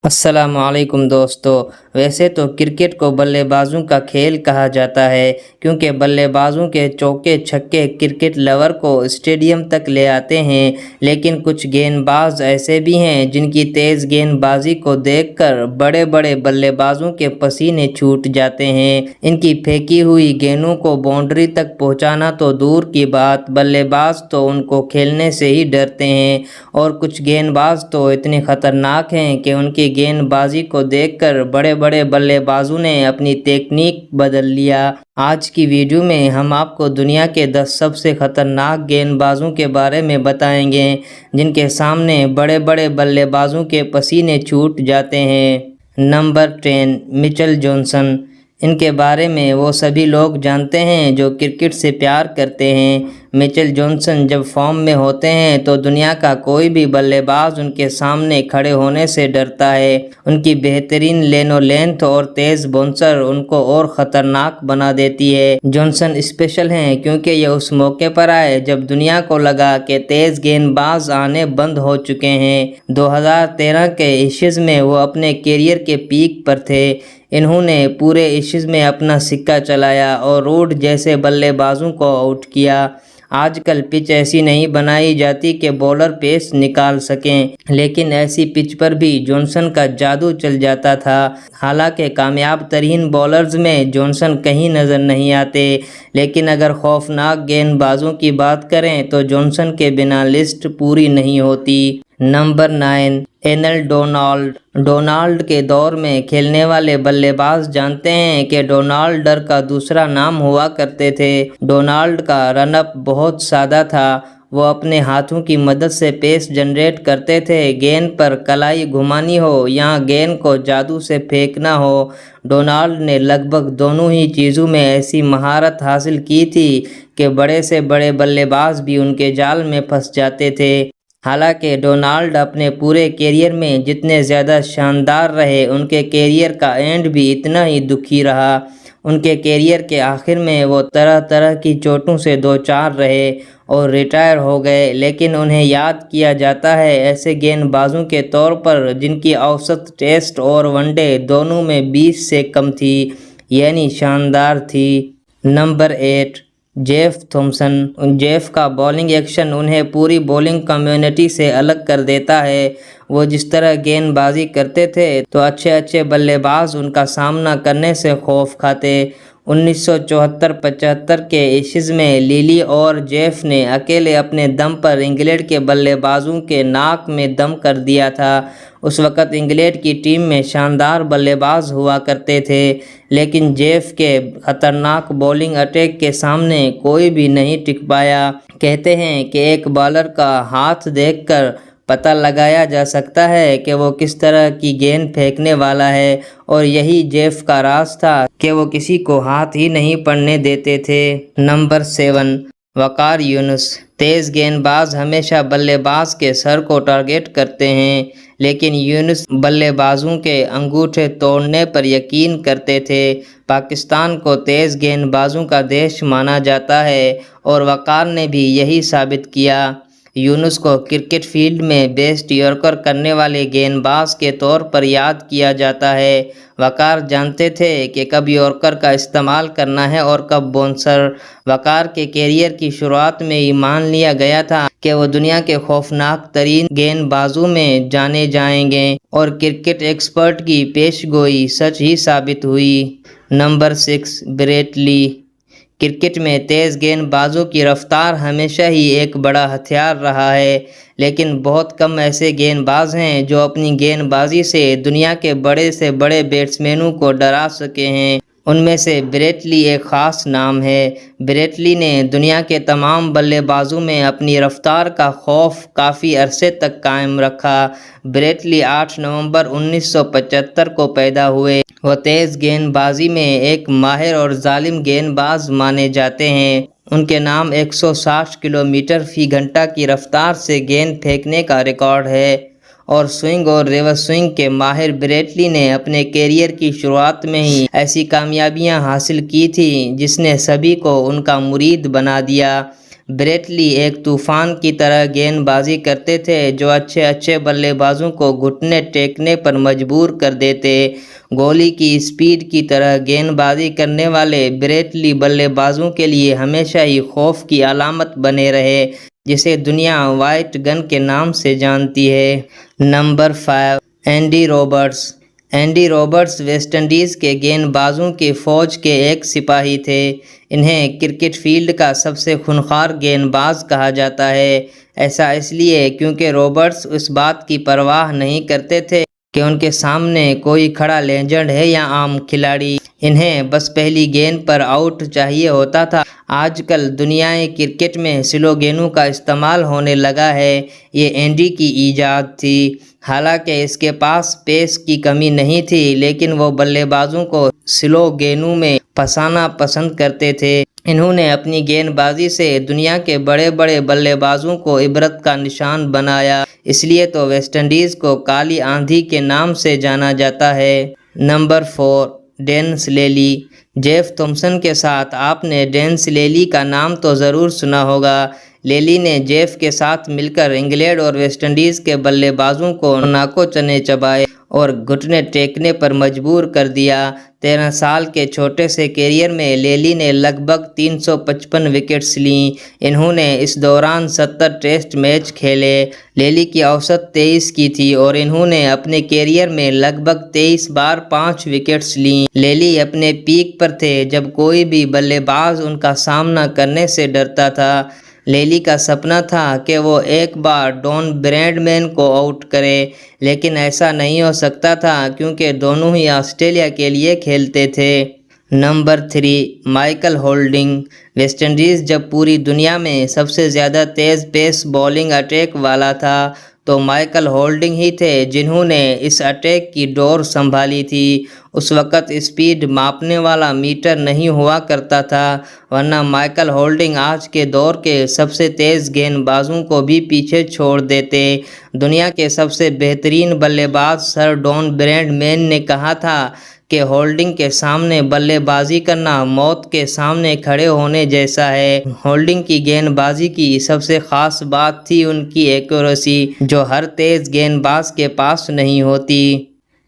السلام علیکم دوستو۔ ویسے تو کرکٹ کو بلے بازوں کا کھیل کہا جاتا ہے کیونکہ بلے بازوں کے چوکے چھکے کرکٹ لور کو اسٹیڈیم تک لے آتے ہیں، لیکن کچھ گیند باز ایسے بھی ہیں جن کی تیز گیند بازی کو دیکھ کر بڑے بڑے بلے بازوں کے پسینے چھوٹ جاتے ہیں۔ ان کی پھینکی ہوئی گیندوں کو باؤنڈری تک پہنچانا تو دور کی بات، بلے باز تو ان کو کھیلنے سے ہی ڈرتے ہیں، اور کچھ گیند باز تو اتنے خطرناک ہیں کہ ان کی گیند بازی کو دیکھ کر بڑے بڑے بلے بازوں نے اپنی تکنیک بدل لیا۔ آج کی ویڈیو میں ہم آپ کو دنیا کے 10 سب سے خطرناک گیند بازوں کے بارے میں بتائیں گے جن کے سامنے بڑے بڑے بلے بازوں کے پسینے چھوٹ جاتے ہیں۔ Number 10، Mitchell Johnson. ان کے بارے میں وہ سبھی لوگ جانتے ہیں جو کرکٹ سے پیار کرتے ہیں۔ مچل جانسن جب فارم میں ہوتے ہیں تو دنیا کا کوئی بھی بلے باز ان کے سامنے کھڑے ہونے سے ڈرتا ہے۔ ان کی بہترین لین و لینتھ اور تیز باؤنسر ان کو اور خطرناک بنا دیتی ہے۔ جانسن اسپیشل ہیں کیونکہ یہ اس موقع پر آئے جب دنیا کو لگا کہ تیز گیند باز آنے بند ہو چکے ہیں۔ 2013 کے ایشز میں وہ اپنے کیریئر کے پیک پر تھے۔ انہوں نے پورے ایشز میں اپنا سکہ چلایا اور روڈ جیسے بلے بازوں کو آؤٹ کیا۔ آج کل پچ ایسی نہیں بنائی جاتی کہ بولر پیس نکال سکیں، لیکن ایسی پچ پر بھی جانسن کا جادو چل جاتا تھا۔ حالانکہ کامیاب ترین بولرز میں جانسن کہیں نظر نہیں آتے، لیکن اگر خوفناک گیند بازوں کی بات کریں تو جانسن کے بنا لسٹ پوری نہیں ہوتی۔ Number 9، annual Donald. ڈونالڈ کے دور میں کھیلنے والے بلے باز جانتے ہیں کہ ڈونالڈر کا دوسرا نام ہوا کرتے تھے۔ ڈونالڈ کا رن اپ بہت سادہ تھا۔ وہ اپنے ہاتھوں کی مدد سے پیس جنریٹ کرتے تھے۔ گیند پر کلائی گھمانی ہو یا گیند کو جادو سے پھینکنا ہو، ڈونالڈ نے لگ بھگ دونوں ہی چیزوں میں ایسی مہارت حاصل کی تھی کہ بڑے سے بڑے بلے باز بھی ان کے جال میں پھنس جاتے تھے۔ حالانکہ ڈونالڈ اپنے پورے کیریئر میں جتنے زیادہ شاندار رہے، ان کے کیریئر کا اینڈ بھی اتنا ہی دکھی رہا۔ ان کے کیریئر کے آخر میں وہ طرح طرح کی چوٹوں سے دوچار رہے اور ریٹائر ہو گئے، لیکن انہیں یاد کیا جاتا ہے ایسے گیند بازوں کے طور پر جن کی اوسط ٹیسٹ اور ون ڈے دونوں میں 20 سے کم تھی، یعنی شاندار تھی۔ Number 8، Jeff Thomson. جیف کا بولنگ ایکشن انہیں پوری بولنگ کمیونٹی سے الگ کر دیتا ہے۔ وہ جس طرح گیند بازی کرتے تھے تو اچھے بلے باز ان کا سامنا کرنے سے خوف کھاتے۔ 1974-75 کے ایشز میں لیلی اور جیف نے اکیلے اپنے دم پر انگلینڈ کے بلے بازوں کے ناک میں دم کر دیا تھا۔ اس وقت انگلینڈ کی ٹیم میں شاندار بلے باز ہوا کرتے تھے، لیکن جیف کے خطرناک بولنگ اٹیک کے سامنے کوئی بھی نہیں ٹک پایا۔ کہتے ہیں کہ ایک بالر کا ہاتھ دیکھ کر پتہ لگایا جا سکتا ہے کہ وہ کس طرح کی گیند پھینکنے والا ہے، اور یہی جیف کا راز تھا کہ وہ کسی کو ہاتھ ہی نہیں پڑنے دیتے تھے۔ نمبر 7، وقار یونس۔ تیز گیند باز ہمیشہ بلے باز کے سر کو ٹارگٹ کرتے ہیں، لیکن یونس بلے بازوں کے انگوٹھے توڑنے پر یقین کرتے تھے۔ پاکستان کو تیز گیند بازوں کا دیش مانا جاتا ہے اور وقار نے بھی یہی ثابت کیا۔ یونس کو کرکٹ فیلڈ میں بیسٹ یارکر کرنے والے گیند باز کے طور پر یاد کیا جاتا ہے۔ وقار جانتے تھے کہ کب یارکر کا استعمال کرنا ہے اور کب باؤنسر۔ وقار کے کیریئر کی شروعات میں ہی مان لیا گیا تھا کہ وہ دنیا کے خوفناک ترین گیند بازوں میں جانے جائیں گے، اور کرکٹ ایکسپرٹ کی پیش گوئی سچ ہی ثابت ہوئی۔ نمبر 6، بریٹ لی۔ کرکٹ میں تیز گیند بازوں کی رفتار ہمیشہ ہی ایک بڑا ہتھیار رہا ہے، لیکن بہت کم ایسے گیند باز ہیں جو اپنی گیند بازی سے دنیا کے بڑے سے بڑے بیٹسمینوں کو ڈرا سکے ہیں۔ ان میں سے بریٹ لی ایک خاص نام ہے۔ بریٹ لی نے دنیا کے تمام بلے بازوں میں اپنی رفتار کا خوف کافی عرصے تک قائم رکھا۔ بریٹ لی 8 نومبر 1975 کو پیدا ہوئے۔ وہ تیز گیند بازی میں ایک ماہر اور ظالم گیند باز مانے جاتے ہیں۔ ان کے نام 160 کلومیٹر فی گھنٹہ کی رفتار سے گیند پھینکنے کا ریکارڈ ہے، اور سوئنگ اور ریورس سوئنگ کے ماہر بریٹ لی نے اپنے کیریئر کی شروعات میں ہی ایسی کامیابیاں حاصل کی تھیں جس نے سبھی کو ان کا مرید بنا دیا۔ بریٹ لی ایک طوفان کی طرح گیند بازی کرتے تھے جو اچھے بلے بازوں کو گھٹنے ٹیکنے پر مجبور کر دیتے۔ گولی کی اسپیڈ کی طرح گیند بازی کرنے والے بریٹ لی بلے بازوں کے لیے ہمیشہ ہی خوف کی علامت بنے رہے، جسے دنیا وائٹ گن کے نام سے جانتی ہے۔ Number 5، Andy Roberts. Andy Roberts West Indies کے گیند بازوں کی فوج کے ایک سپاہی تھے۔ انہیں کرکٹ فیلڈ کا سب سے خونخوار گیند باز کہا جاتا ہے۔ ایسا اس لیے کیونکہ روبرٹس اس بات کی پرواہ نہیں کرتے تھے کہ ان کے سامنے کوئی کھڑا لیجنڈ ہے یا عام کھلاڑی، انہیں بس پہلی گیند پر آؤٹ چاہیے ہوتا تھا۔ آج کل دنیائے کرکٹ میں سلو گیندوں کا استعمال ہونے لگا ہے، یہ اینڈی کی ایجاد تھی۔ حالانکہ اس کے پاس پیس کی کمی نہیں تھی، لیکن وہ بلے بازوں کو سلو گیندوں میں پھنسانا پسند کرتے تھے۔ انہوں نے اپنی گیند بازی سے دنیا کے بڑے بلے بازوں کو عبرت کا نشان بنایا، اس لیے تو ویسٹ انڈیز کو کالی آندھی کے نام سے جانا جاتا ہے۔ نمبر 4، ڈین سلیلی۔ جیف تھامسن کے ساتھ آپ نے ڈین سلیلی کا نام تو ضرور سنا ہوگا۔ لیلی نے جیف کے ساتھ مل کر انگلینڈ اور ویسٹ انڈیز کے بلے بازوں کو ناکو چنے چبائے اور گھٹنے ٹیکنے پر مجبور کر دیا۔ 13 سال کے چھوٹے سے کیریئر میں لیلی نے لگ بھگ 355 وکٹس لیں۔ انہوں نے اس دوران 70 ٹیسٹ میچ کھیلے۔ لیلی کی اوسط 23 کی تھی اور انہوں نے اپنے کیریئر میں لگ بھگ 23 بار 5 وکٹس لیں۔ لیلی اپنے پیک پر تھے جب کوئی بھی بلے باز ان کا سامنا کرنے سے ڈرتا تھا۔ لیلی کا سپنا تھا کہ وہ ایک بار ڈون براڈمین کو آؤٹ کرے، لیکن ایسا نہیں ہو سکتا تھا کیونکہ دونوں ہی آسٹریلیا کے لیے کھیلتے تھے۔ Number 3، Michael holding. West Indies جب پوری دنیا میں سب سے زیادہ تیز پیس بولنگ اٹیک والا تھا تو مائیکل ہولڈنگ ہی تھے جنہوں نے اس اٹیک کی ڈور سنبھالی تھی۔ اس وقت اسپیڈ ماپنے والا میٹر نہیں ہوا کرتا تھا، ورنہ مائیکل ہولڈنگ آج کے دور کے سب سے تیز گیند بازوں کو بھی پیچھے چھوڑ دیتے۔ دنیا کے سب سے بہترین بلے باز سر ڈون براڈمین نے کہا تھا کہ ہولڈنگ کے سامنے بلے بازی کرنا موت کے سامنے کھڑے ہونے جیسا ہے۔ ہولڈنگ کی گیند بازی کی سب سے خاص بات تھی ان کی ایکوریسی، جو ہر تیز گیند باز کے پاس نہیں ہوتی۔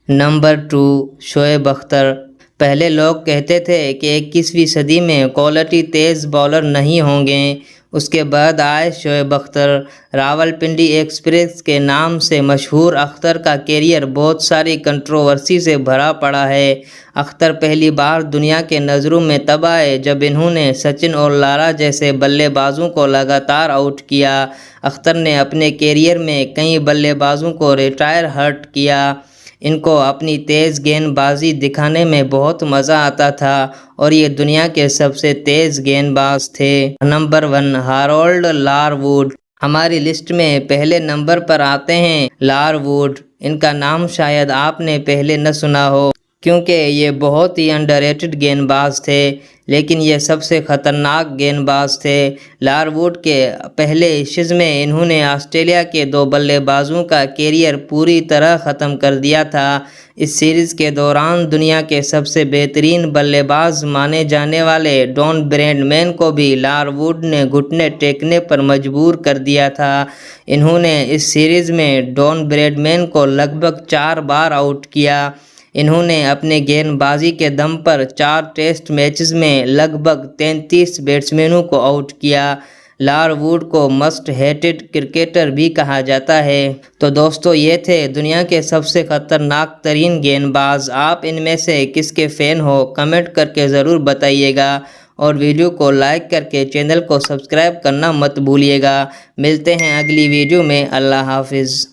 نمبر 2، شعیب اختر۔ پہلے لوگ کہتے تھے کہ 21ویں صدی میں کوالٹی تیز بولر نہیں ہوں گے، اس کے بعد آئے شعیب اختر۔ راولپنڈی ایکسپریس کے نام سے مشہور اختر کا کیریئر بہت ساری کنٹروورسی سے بھرا پڑا ہے۔ اختر پہلی بار دنیا کے نظروں میں تب آئے جب انہوں نے سچن اور لارا جیسے بلے بازوں کو لگاتار آؤٹ کیا۔ اختر نے اپنے کیریئر میں کئی بلے بازوں کو ریٹائر ہرٹ کیا۔ ان کو اپنی تیز گیند بازی دکھانے میں بہت مزہ آتا تھا اور یہ دنیا کے سب سے تیز گیند باز تھے۔ نمبر 1، ہارولڈ لارwood۔ ہماری لسٹ میں پہلے نمبر پر آتے ہیں لارwood۔ ان کا نام شاید آپ نے پہلے نہ سنا ہو کیونکہ یہ بہت ہی انڈرریٹڈ گیند باز تھے، لیکن یہ سب سے خطرناک گیند باز تھے۔ لارwood کے پہلے ایشز میں انہوں نے آسٹریلیا کے 2 بلے بازوں کا کیریئر پوری طرح ختم کر دیا تھا۔ اس سیریز کے دوران دنیا کے سب سے بہترین بلے باز مانے جانے والے ڈون براڈمین کو بھی لارwood نے گھٹنے ٹیکنے پر مجبور کر دیا تھا۔ انہوں نے اس سیریز میں ڈون براڈمین کو لگ بھگ 4 بار آؤٹ کیا۔ انہوں نے اپنے گیند بازی کے دم پر 4 ٹیسٹ میچز میں لگ بھگ 33 بیٹسمینوں کو آؤٹ کیا۔ لارwood کو مسٹ ہیٹڈ کرکٹر بھی کہا جاتا ہے۔ تو دوستو، یہ تھے دنیا کے سب سے خطرناک ترین گیند باز۔ آپ ان میں سے کس کے فین ہو کمنٹ کر کے ضرور بتائیے گا، اور ویڈیو کو لائک کر کے چینل کو سبسکرائب کرنا مت بھولیے گا۔ ملتے ہیں اگلی ویڈیو میں۔ اللہ حافظ۔